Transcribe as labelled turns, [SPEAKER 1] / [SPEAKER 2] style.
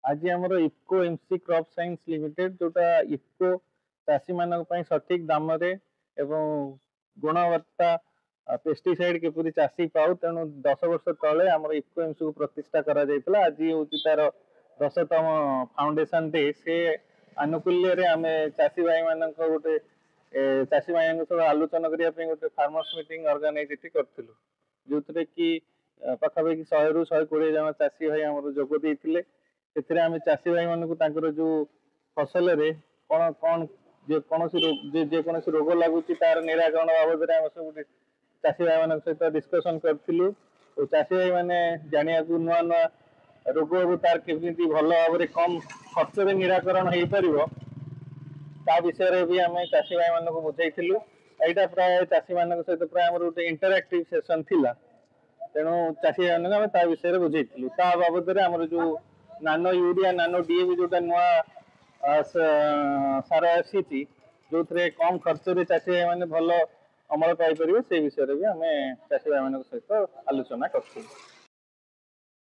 [SPEAKER 1] आज आमर IFFCO MC crop science limited जोटा इफको चाषी मान सठिक दाम गुणवत्ता पेस्टिसाइड किपरि चाषी पाऊ तेणु 10 वर्ष तले आमर इफको एमसी को प्रतिष्ठा करा जायतला। आज हूँ तार 10तम फाउंडेशन डे से आनुकूल्य आम चाषी भाई मान गोटे चाषी भाई सब आलोचना करने गोटे फार्मर्स मीटिंग ऑर्गेनाइज करूँ जो कि पाखापाखि 100 ରୁ 120 जन चाषी भाई आम जोग देते आम चाषी भाई मानक जो फसल कौन कौन जेकोसी रोग लगुच तार निराकरण बाबद आम सब चाषी भाई मान सहित डिस्कसन करूँ। चाषी भाई मैंने जाना नुआ नुआ रोग तार केमी भल भाव कम खर्च में निराकरण हो पार ता विषय भी आम चाषी भाई मान बुझाइलु। यहाँ प्राय चाषी मान सहित प्राय आम गोटे इंटरएक्टिव सेसन थिला तेणु चाषी भाई मान ता विषय बुझाइलु। ता बाबद आम जो नानो यूरिया नानो डीएपी जोटा नुआ सार आसी जो कम खर्च में चाषी भाई मैंने भल अमल पाई से विषय भी आम चाषी भाई मान सहित आलोचना करूँ।